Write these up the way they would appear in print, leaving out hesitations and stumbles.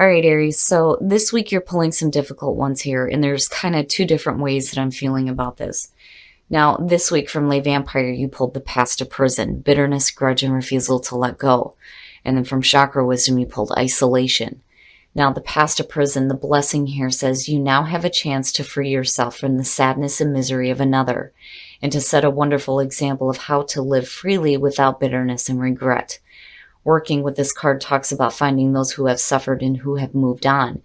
All right, Aries. So this week you're pulling some difficult ones here, and there's kind of two different ways that I'm feeling about this. Now, this week from Lay Vampire, you pulled the past to prison, bitterness, grudge, and refusal to let go. And then from Chakra Wisdom, you pulled isolation. Now, the past to prison, the blessing here says you now have a chance to free yourself from the sadness and misery of another, and to set a wonderful example of how to live freely without bitterness and regret. Working with this card talks about finding those who have suffered and who have moved on,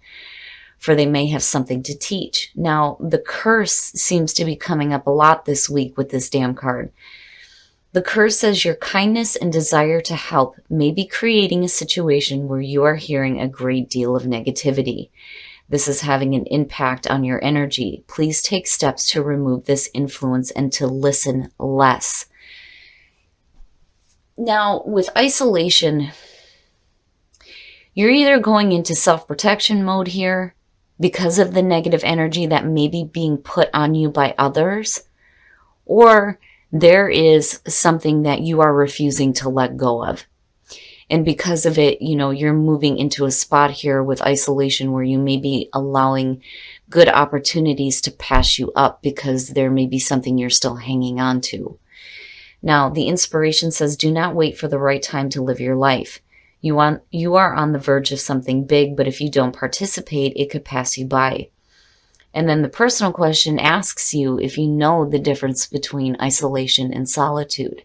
for they may have something to teach. Now, the curse seems to be coming up a lot this week with this damn card. The curse says your kindness and desire to help may be creating a situation where you are hearing a great deal of negativity. This is having an impact on your energy. Please take steps to remove this influence and to listen less. Now, with isolation, you're either going into self-protection mode here because of the negative energy that may be being put on you by others, or there is something that you are refusing to let go of. And because of it, you're moving into a spot here with isolation where you may be allowing good opportunities to pass you up because there may be something you're still hanging on to. Now, the inspiration says, do not wait for the right time to live your life. You are on the verge of something big, but if you don't participate, it could pass you by. And then the personal question asks you if you know the difference between isolation and solitude.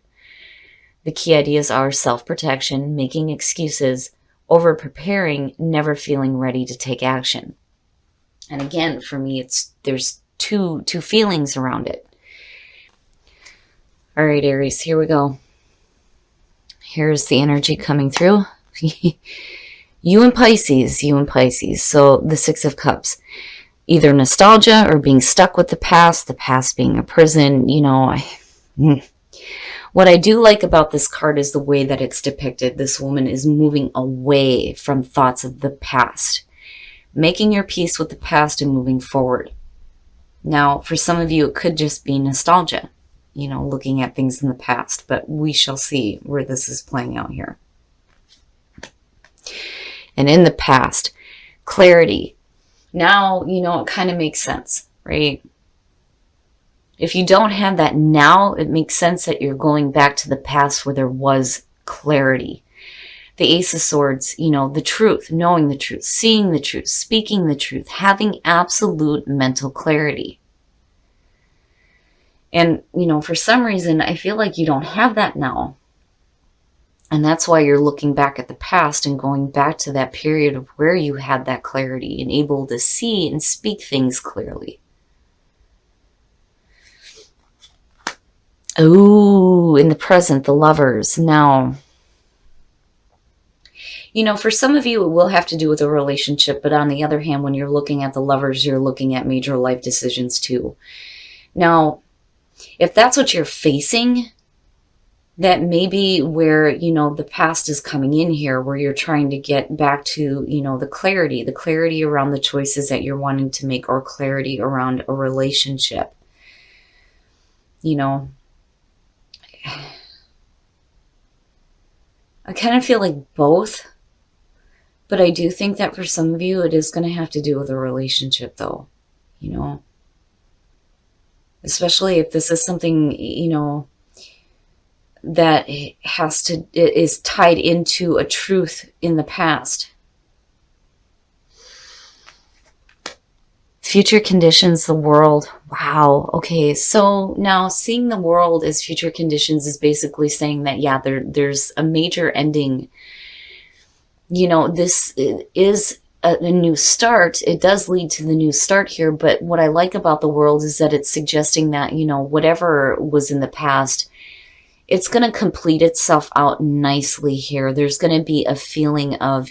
The key ideas are self-protection, making excuses, over-preparing, never feeling ready to take action. And again, for me, there's two feelings around it. All right, Aries, here we go. Here's the energy coming through. You and Pisces. So the Six of Cups. Either nostalgia or being stuck with the past being a prison. What I do like about this card is the way that it's depicted. This woman is moving away from thoughts of the past, making your peace with the past and moving forward. Now, for some of you, it could just be nostalgia, looking at things in the past, but we shall see where this is playing out here. And in the past, clarity. Now, it kind of makes sense, right? If you don't have that now, it makes sense that you're going back to the past where there was clarity. The Ace of Swords, the truth, knowing the truth, seeing the truth, speaking the truth, having absolute mental clarity. And, for some reason, I feel like you don't have that now. And that's why you're looking back at the past and going back to that period of where you had that clarity and able to see and speak things clearly. Oh, in the present, the Lovers. Now, for some of you, it will have to do with a relationship. But on the other hand, when you're looking at the Lovers, you're looking at major life decisions too. Now, if that's what you're facing, that may be where, the past is coming in here, where you're trying to get back to, the clarity around the choices that you're wanting to make, or clarity around a relationship. I kind of feel like both, but I do think that for some of you, it is going to have to do with a relationship though, especially if this is something, that is tied into a truth in the past. Future conditions, the world. Wow. Okay. So now seeing the world as future conditions is basically saying that, yeah, there's a major ending. This is a new start. It does lead to the new start here. But what I like about the world is that it's suggesting that, whatever was in the past, it's going to complete itself out nicely here. There's going to be a feeling of,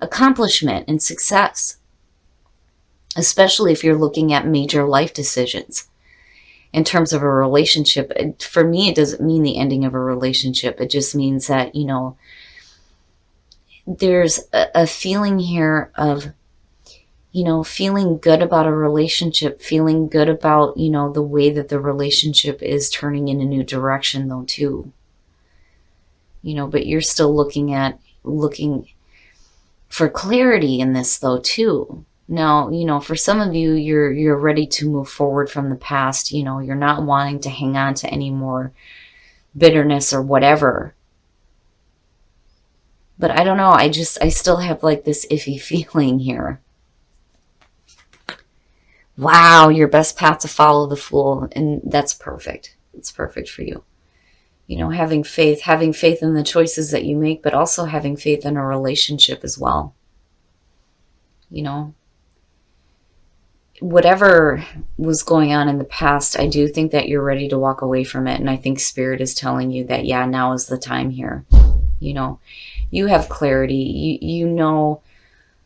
accomplishment and success, especially if you're looking at major life decisions. In terms of a relationship, for me, it doesn't mean the ending of a relationship. It just means that, there's a feeling here of, feeling good about a relationship, feeling good about, the way that the relationship is turning in a new direction though too. But you're still looking for clarity in this though too. Now, for some of you, you're ready to move forward from the past. You're not wanting to hang on to any more bitterness or whatever. But I don't know, I still have like this iffy feeling here. Wow, your best path to follow, the Fool, and that's perfect. It's perfect for you. Having faith in the choices that you make, but also having faith in a relationship as well. Whatever was going on in the past, I do think that you're ready to walk away from it. And I think Spirit is telling you that, yeah, now is the time here. You have clarity. You know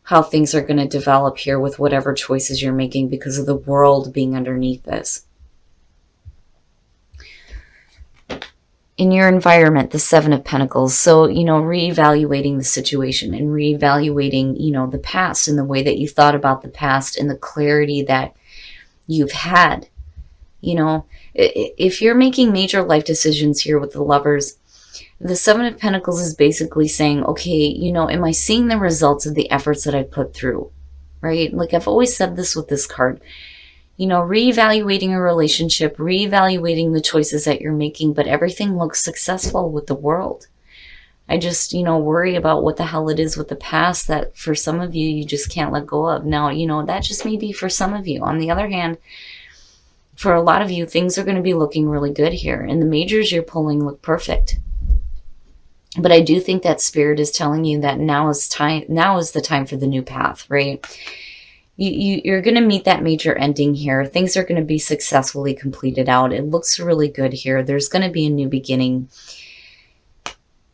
how things are going to develop here with whatever choices you're making because of the world being underneath this. In your environment, the Seven of Pentacles. So, reevaluating the situation and reevaluating, the past and the way that you thought about the past and the clarity that you've had. If you're making major life decisions here with the Lovers, the Seven of Pentacles is basically saying, okay, am I seeing the results of the efforts that I put through, right? Like I've always said this with this card, reevaluating a relationship, reevaluating the choices that you're making, but everything looks successful with the world. I just, worry about what the hell it is with the past that for some of you, you just can't let go of. Now, that just may be for some of you. On the other hand, for a lot of you, things are going to be looking really good here. And the majors you're pulling look perfect. But I do think that Spirit is telling you that now is the time for the new path, right? You're going to meet that major ending here. Things are going to be successfully completed out. It looks really good here. There's going to be a new beginning.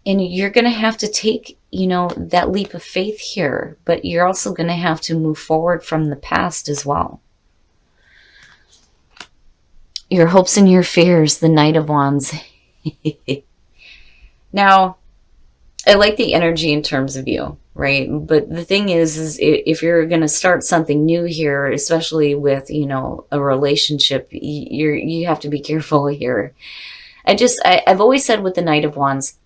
And you're going to have to take, that leap of faith here. But you're also going to have to move forward from the past as well. Your hopes and your fears, the Knight of Wands. Now, I like the energy in terms of you, right? But the thing is if you're going to start something new here, especially with, a relationship, you have to be careful here. I've always said with the Knight of Wands,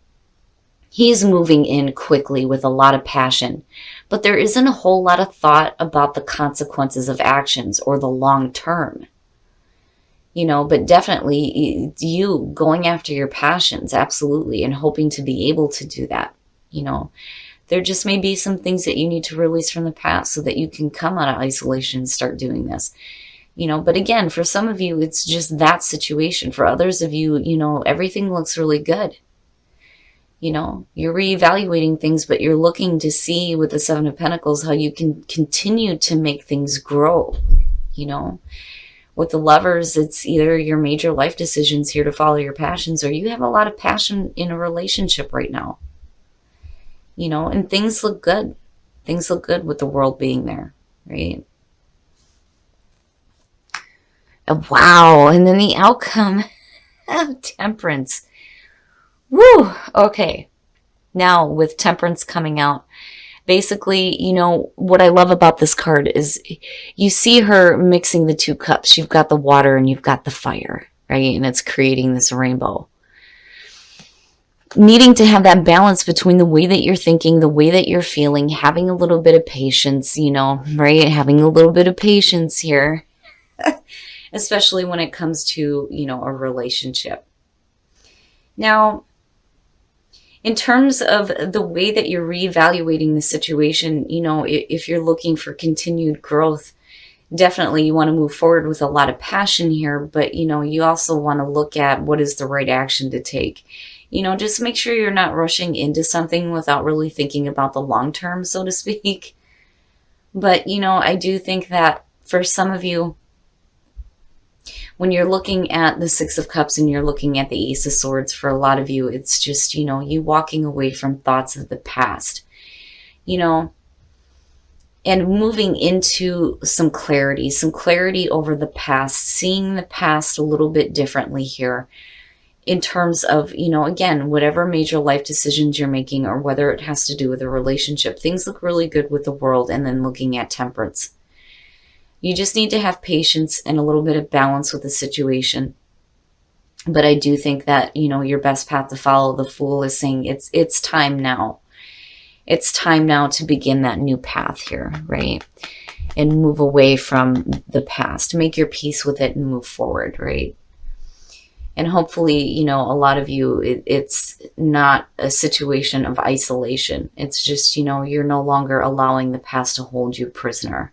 he's moving in quickly with a lot of passion, but there isn't a whole lot of thought about the consequences of actions or the long term. But definitely you going after your passions, absolutely, and hoping to be able to do that. There just may be some things that you need to release from the past so that you can come out of isolation and start doing this. But again, for some of you, it's just that situation. For others of you, everything looks really good. You're reevaluating things, but you're looking to see with the Seven of Pentacles how you can continue to make things grow, With the Lovers, it's either your major life decisions here to follow your passions, or you have a lot of passion in a relationship right now. And things look good. Things look good with the World being there, right? Wow. And then the outcome of Temperance. Woo. Okay. Now with Temperance coming out, basically, what I love about this card is you see her mixing the two cups. You've got the water and you've got the fire, right? And it's creating this rainbow. Needing to have that balance between the way that you're thinking, the way that you're feeling, having a little bit of patience, right? Having a little bit of patience here, especially when it comes to, a relationship. Now, in terms of the way that you're reevaluating the situation, if you're looking for continued growth, definitely you want to move forward with a lot of passion here, but, you also want to look at what is the right action to take. Just make sure you're not rushing into something without really thinking about the long term, so to speak. But, I do think that for some of you, when you're looking at the Six of Cups and you're looking at the Ace of Swords, for a lot of you, it's just, you walking away from thoughts of the past, and moving into some clarity over the past, seeing the past a little bit differently here in terms of, again, whatever major life decisions you're making or whether it has to do with a relationship. Things look really good with the World, and then looking at Temperance. You just need to have patience and a little bit of balance with the situation. But I do think that, your best path to follow, the Fool, is saying it's time now. It's time now to begin that new path here, right? And move away from the past. Make your peace with it and move forward, right? And hopefully, you know, a lot of you, it's not a situation of isolation. It's just, you know, you're no longer allowing the past to hold you prisoner.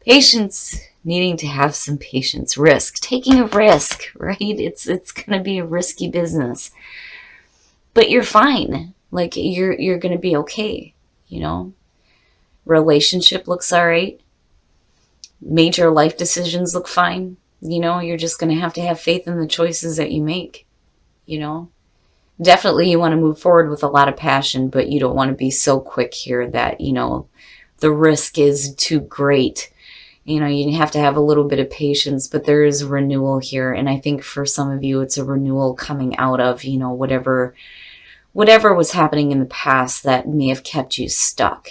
Patience, needing to have some patience. Risk, taking a risk, right? It's going to be a risky business. But you're fine. Like you're going to be okay, you know? Relationship looks all right. Major life decisions look fine. You know, you're just going to have faith in the choices that you make, you know? Definitely you want to move forward with a lot of passion, but you don't want to be so quick here that, you know, the risk is too great. You know, you have to have a little bit of patience, but there is renewal here. And I think for some of you, it's a renewal coming out of, you know, whatever was happening in the past that may have kept you stuck.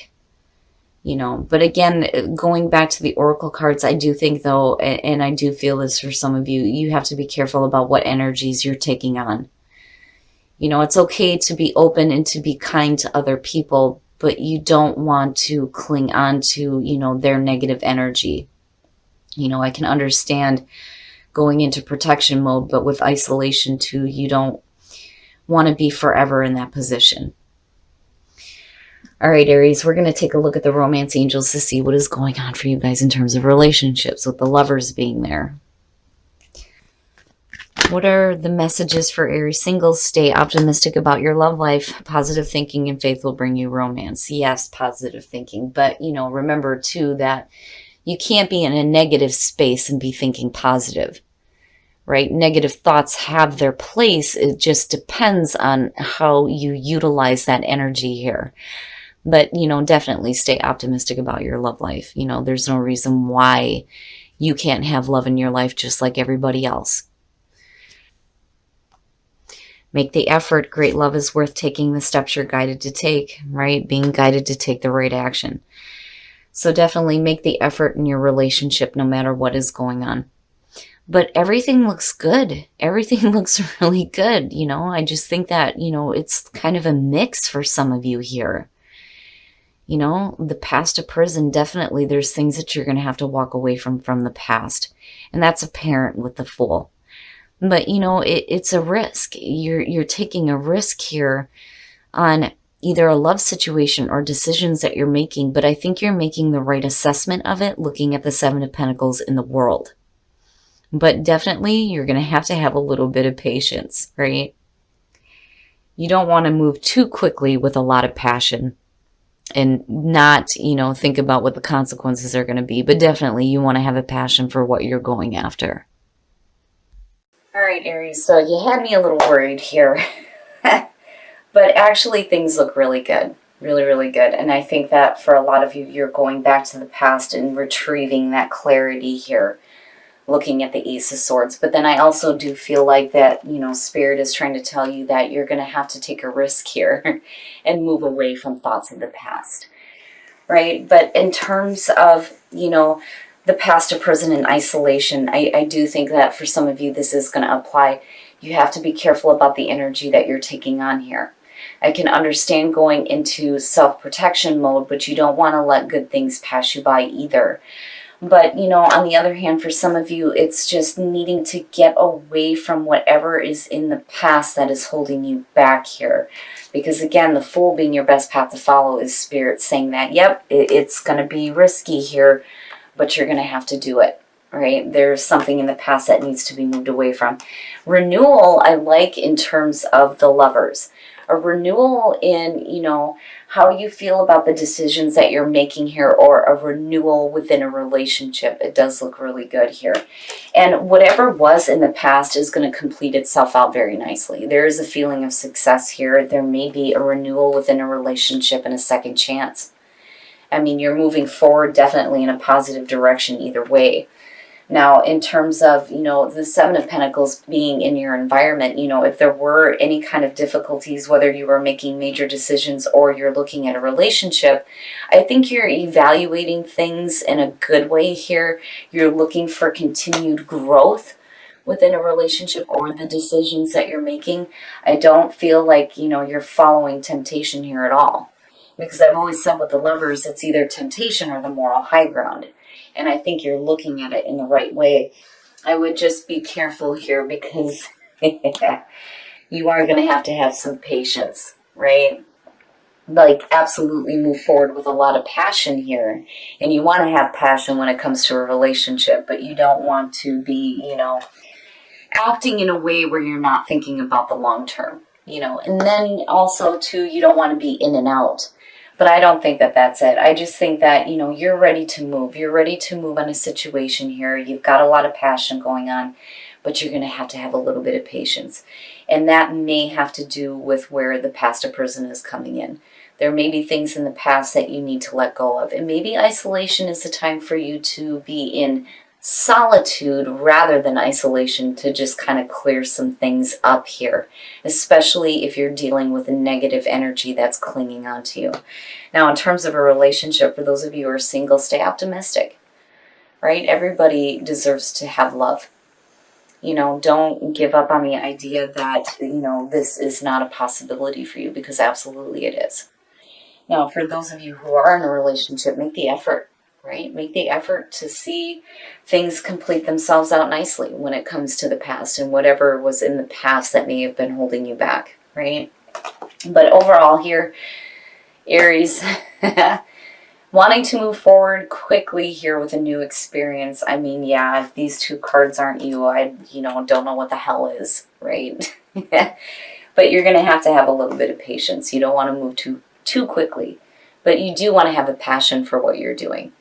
You know, but again, going back to the oracle cards, I do think though, and I do feel this for some of you, you have to be careful about what energies you're taking on. You know, it's okay to be open and to be kind to other people, but you don't want to cling on to, you know, their negative energy. You know, I can understand going into protection mode, but with isolation too, you don't want to be forever in that position. All right, Aries, we're going to take a look at the romance angels to see what is going on for you guys in terms of relationships, with the lovers being there. What are the messages for Aries singles? Stay optimistic about your love life. Positive thinking and faith will bring you romance. Yes, positive thinking. But, you know, remember, too, that you can't be in a negative space and be thinking positive, right? Negative thoughts have their place. It just depends on how you utilize that energy here. But, you know, definitely stay optimistic about your love life. You know, there's no reason why you can't have love in your life just like everybody else. Make the effort. Great love is worth taking the steps you're guided to take, right? Being guided to take the right action. So definitely make the effort in your relationship no matter what is going on. But everything looks good. Everything looks really good. You know, I just think that, you know, it's kind of a mix for some of you here. You know, the past of prison, definitely there's things that you're going to have to walk away from the past. And that's apparent with the Fool. But, you know, it's a risk. You're taking a risk here on either a love situation or decisions that you're making. But I think you're making the right assessment of it, looking at the Seven of Pentacles in the world. But definitely you're going to have a little bit of patience, right? You don't want to move too quickly with a lot of passion and not, you know, think about what the consequences are going to be. But definitely you want to have a passion for what you're going after. All right, Aries, so you had me a little worried here. But actually things look really good. Really, really good. And I think that for a lot of you, you're going back to the past and retrieving that clarity here, looking at the Ace of Swords. But then I also do feel like that, you know, Spirit is trying to tell you that you're going to have to take a risk here and move away from thoughts of the past, right? But in terms of, you know, the past of prison and isolation, I do think that for some of you, this is going to apply. You have to be careful about the energy that you're taking on here. I can understand going into self-protection mode, but you don't want to let good things pass you by either. But, you know, on the other hand, for some of you, it's just needing to get away from whatever is in the past that is holding you back here. Because, again, the Fool being your best path to follow is Spirit saying that, yep, it's going to be risky here, but you're going to have to do it, right? There's something in the past that needs to be moved away from. Renewal, I like in terms of the lovers. A renewal in, you know, how you feel about the decisions that you're making here, or a renewal within a relationship. It does look really good here. And whatever was in the past is going to complete itself out very nicely. There is a feeling of success here. There may be a renewal within a relationship and a second chance. I mean, you're moving forward definitely in a positive direction either way. Now, in terms of, you know, the Seven of Pentacles being in your environment, you know, if there were any kind of difficulties, whether you were making major decisions or you're looking at a relationship, I think you're evaluating things in a good way here. You're looking for continued growth within a relationship or the decisions that you're making. I don't feel like, you're following temptation here at all. Because I've always said with the Lovers, it's either temptation or the moral high ground. And I think you're looking at it in the right way. I would just be careful here because you are going to have some patience, right? Like, absolutely move forward with a lot of passion here. And you want to have passion when it comes to a relationship, but you don't want to be, acting in a way where you're not thinking about the long term, And then also, too, you don't want to be in and out. But I don't think that that's it. I just think that, you're ready to move. You're ready to move on a situation here. You've got a lot of passion going on, but you're going to have a little bit of patience. And that may have to do with where the past person is coming in. There may be things in the past that you need to let go of. And maybe isolation is the time for you to be in solitude rather than isolation, to just kind of clear some things up here, especially if you're dealing with a negative energy that's clinging onto you. Now, in terms of a relationship, for those of you who are single, stay optimistic, right? Everybody deserves to have love. Don't give up on the idea that, this is not a possibility for you, because absolutely it is. Now, for those of you who are in a relationship, make the effort, right? Make the effort to see things complete themselves out nicely when it comes to the past and whatever was in the past that may have been holding you back, right? But overall here, Aries, wanting to move forward quickly here with a new experience. I mean, yeah, if these two cards aren't you, I, don't know what the hell is, right? But you're going to have a little bit of patience. You don't want to move too quickly, but you do want to have a passion for what you're doing.